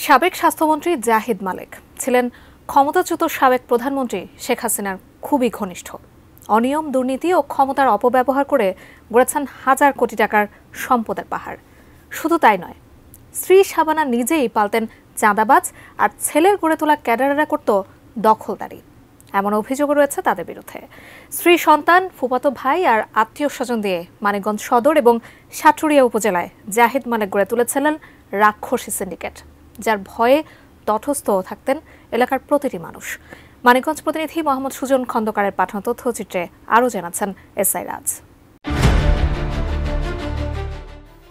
সাবেক স্বাস্থ্যমন্ত্রী জাহিদ মালেক ছিলেন ক্ষমতাচ্যুত সাবেক প্রধানমন্ত্রী শেখ হাসিনার খুবই ঘনিষ্ঠ। অনিয়ম, দুর্নীতি ও ক্ষমতার অপব্যবহার করে গড়েছেন হাজার কোটি টাকার সম্পদের পাহাড়। শুধু তাই নয়, স্ত্রী শাবানা নিজেই পাল্টেন চাঁদাবাজ, আর ছেলের গড়ে তোলা ক্যাডারেরা করত দখলদারি। এমন অভিযোগ রয়েছে তাদের বিরুদ্ধে। স্ত্রী, সন্তান, ফুফাতো ভাই আর আত্মীয় স্বজন দিয়ে মানিকগঞ্জ সদর এবং সাটুরিয়া উপজেলায় জাহিদ মালেক গড়ে তুলেছিলেন রাক্ষসী সিন্ডিকেট, যার ভয়ে তটস্থ থাকতেন এলাকার প্রতিটি মানুষ। মানিকগঞ্জ প্রতিনিধি মোহাম্মদ সুজন খন্দকারের পাঠানো তথ্যচিত্রে আরও জানাচ্ছেন এসআই রাজ।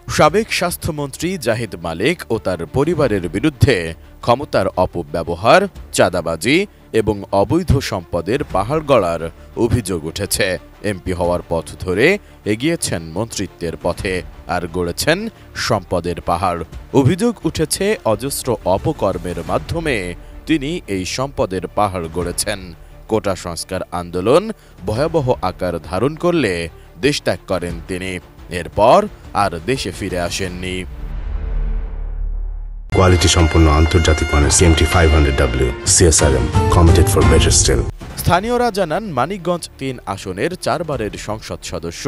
সাবেক স্বাস্থ্যমন্ত্রী জাহিদ মালেক ও তার পরিবারের বিরুদ্ধে ক্ষমতার অপব্যবহার, চাঁদাবাজি এবং অবৈধ সম্পদের পাহাড় গড়ার অভিযোগ উঠেছে। এমপি হওয়ার পথ ধরে এগিয়েছেন মন্ত্রিত্বের পথে আর গড়েছেন সম্পদের পাহাড়। অভিযোগ উঠেছে অজস্র অপকর্মের মাধ্যমে তিনি এই সম্পদের পাহাড় গড়েছেন। কোটা সংস্কার আন্দোলন ভয়াবহ আকার ধারণ করলে দেশত্যাগ করেন তিনি। এরপর আর দেশে ফিরে আসেননি। কোয়ালিটি সম্পন্ন আন্তর্জাতিক মানের CMT 500W CSRM committed for better still। স্থানীয়রা জানান, মানিকগঞ্জ ৩ আসনের 4 বারের সংসদ সদস্য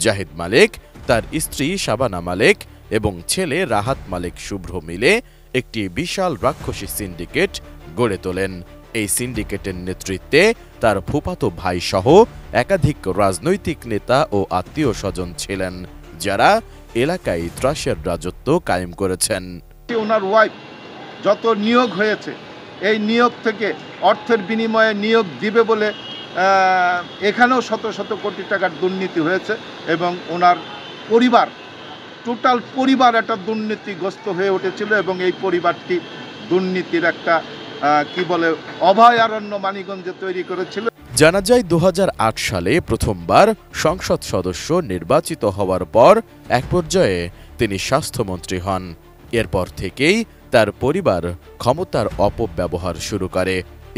জাহিদ মালেক, তার স্ত্রী শাবানা মালেক এবং ছেলে রাহাত মালেক শুভ্র মিলে একটি বিশাল রাক্ষসী সিন্ডিকেট গড়ে তোলেন। এই সিন্ডিকেটের নেতৃত্বে তার ফুফাতো ভাই সহ একাধিক রাজনৈতিক নেতা ও আত্মীয় স্বজন ছিলেন, যারা এলাকায় ত্রাসের রাজত্ব কায়েম করেছেন। ওনার ওয়াইফ যত নিয়োগ হয়েছে, এই নিয়োগ থেকে অর্থের বিনিময়ে নিয়োগ দিবে বলে এখানেও শত শত কোটি টাকার দুর্নীতি হয়েছে এবং ওনার পরিবার, টোটাল পরিবার একটা দুর্নীতিগ্রস্ত হয়ে উঠেছিল এবং এই পরিবারটি দুর্নীতির একটা অভয়ারণ্য মানিকগঞ্জে তৈরি করেছিল। জানা যায় 2008 সালে প্রথমবার সংসদ সদস্য নির্বাচিত হওয়ার পর এক পর্যায়ে তিনি স্বাস্থ্যমন্ত্রী হন। এরপর থেকেই তার পরিবার ক্ষমতার অপব্যবহার শুরু করে।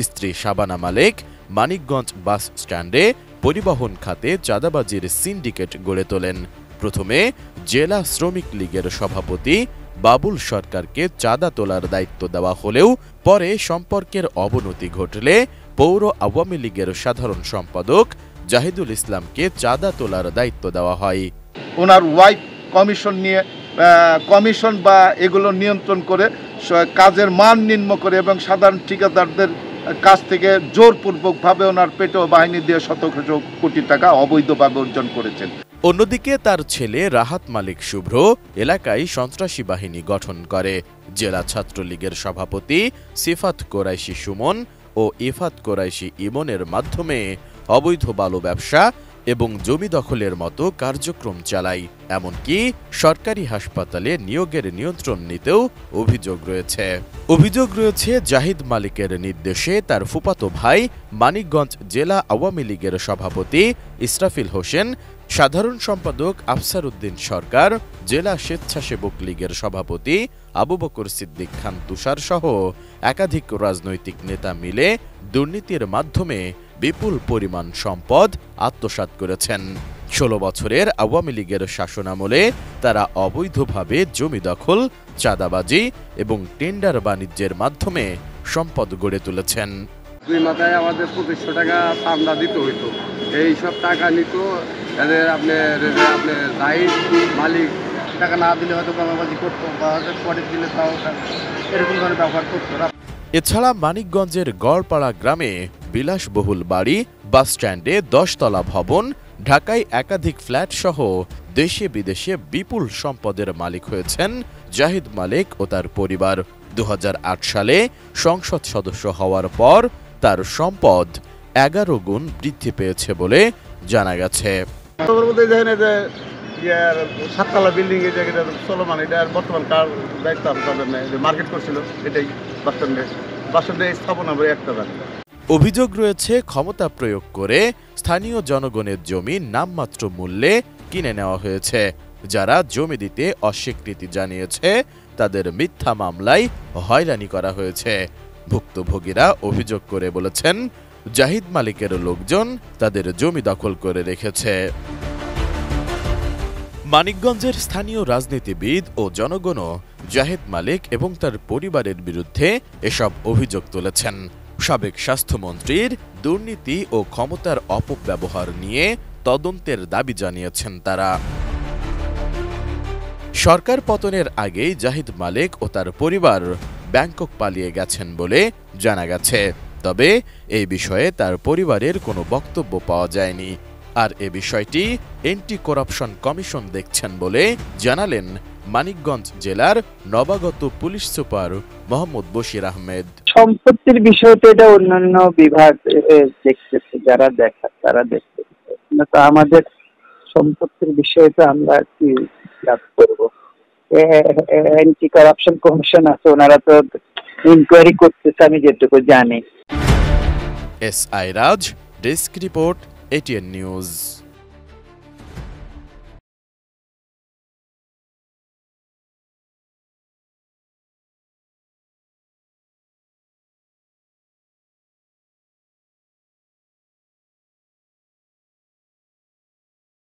স্ত্রী শাবানা মালেক মানিকগঞ্জ বাস স্ট্যান্ডে পরিবহন খাতে চাঁদাবাজির সিন্ডিকেট গড়ে তোলেন। প্রথমে জেলা শ্রমিক লীগের সভাপতি বাবুল সরকারকে চাঁদা তোলার দায়িত্ব দেওয়া হলেও পরে সম্পর্কের অবনতি ঘটলে পৌর আওয়ামী লীগের সাধারণ সম্পাদক জাহিদুল ইসলামকে চাঁদা তোলার দায়িত্ব দেওয়া হয়। ওনার ওয়াইফ কমিশন বা এগুলো নিয়ন্ত্রণ করে কাজের মান নিম্ন করে এবং সাধারণ ঠিকাদারদের কাছ থেকে জোরপূর্বকভাবে ওনার পেটোয়া বাহিনী দিয়ে শত কোটি টাকা অবৈধভাবে অর্জন করেছেন। অন্যদিকে তার ছেলে রাহাত মালিক শুভ্র এলাকায় সন্ত্রাসী বাহিনী গঠন করে। জেলা ছাত্রলীগের সভাপতি সিফাত কোরাইশি সুমন ও ইফাত কোরাইশি ইমনের মাধ্যমে অবৈধ বালু ব্যবসা এবং জমি দখলের মতো কার্যক্রম চালায়। এমনকি সরকারি হাসপাতালে নিয়োগের নিয়ন্ত্রণ নিতেও অভিযোগ রয়েছে জাহিদ মালিকের নির্দেশে তার ফুফাতো ভাই মানিকগঞ্জ জেলা আওয়ামী লীগের সভাপতি ইসরাফিল হোসেন, সাধারণ সম্পাদক আফসার উদ্দিন সরকার, জেলা স্বেচ্ছাসেবক লীগের সভাপতি আবু বকর সিদ্দিক খান তুষার সহ একাধিক রাজনৈতিক নেতা মিলে দুর্নীতির মাধ্যমে বিপুল পরিমাণ সম্পদ আত্মসাৎ করেছেন। 16 বছরের আওয়ামী লীগের শাসনামলে তারা অবৈধভাবে জমি দখল, চাঁদাবাজি এবং টেন্ডার বাণিজ্যের মাধ্যমে সম্পদ গড়ে তুলেছেন। 2 মাথায় আমাদের 2500 টাকা চাঁদা দিতে হইতো। এই সব টাকা নিত এদের আপনার জাহিদ মালিক টাকা না দিলে হয়তো কামাবাজি করতো বা পরে দিলে তাও এরকম ধরনের ব্যবহার করতো। এছাড়া মানিকগঞ্জের গড়পাড়া গ্রামে বিলাসবহুল বাড়ি, বাস স্ট্যান্ডে 10 তলা ভবন, ঢাকায় একাধিক ফ্ল্যাট সহ দেশে বিদেশে বিপুল সম্পদের মালিক হয়েছেন জাহিদ মালেক ও তার পরিবার। 2008 সালে সংসদ সদস্য হওয়ার পর তার সম্পদ 11 গুণ বৃদ্ধি পেয়েছে বলে জানা গেছে। 7তলা বিল্ডিং এর জায়গাটা চলমান, এটা বর্তমান কার দায়িত্ব আপনাদের নেই, মার্কেট করছিল এটাই বাস স্ট্যান্ডে স্থাপনা একটা। অভিযোগ রয়েছে ক্ষমতা প্রয়োগ করে স্থানীয় জনগণের জমি নামমাত্র মূল্যে কিনে নেওয়া হয়েছে। যারা জমি দিতে অস্বীকৃতি জানিয়েছে তাদের মিথ্যা মামলায় হয়রানি করা হয়েছে। ভুক্তভোগীরা অভিযোগ করে বলেছেন, জাহিদ মালিকের লোকজন তাদের জমি দখল করে রেখেছে। মানিকগঞ্জের স্থানীয় রাজনীতিবিদ ও জনগণও জাহিদ মালিক এবং তার পরিবারের বিরুদ্ধে এসব অভিযোগ তুলেছেন। সাবেক স্বাস্থ্যমন্ত্রীর দুর্নীতি ও ক্ষমতার অপব্যবহার নিয়ে তদন্তের দাবি জানিয়েছেন তারা। সরকার পতনের আগেই জাহিদ মালিক ও তার পরিবার ব্যাংকক পালিয়ে গেছেন বলে জানা গেছে। তবে এই বিষয়ে তার পরিবারের কোনো বক্তব্য পাওয়া যায়নি। আর এ বিষয়টি অ্যান্টি করাপশন কমিশন দেখছেন বলে জানালেন মানিকগঞ্জ জেলার নবাগত পুলিশ সুপার মোহাম্মদ বশির আহমেদ। সম্পত্তির বিষয়টা এটা অন্যান্য বিভাগ দেখতেছে, যারা তারা দেখতেছে, তো আমাদের সম্পত্তির বিষয়টা আমরা কি লাভ করবো? অ্যান্টি কারাপশন কমিশন আছে, ওনারা তো ইনকোয়ারি করতেছে আমি যেটুকু জানি। S I Raj, desk report, ATN news.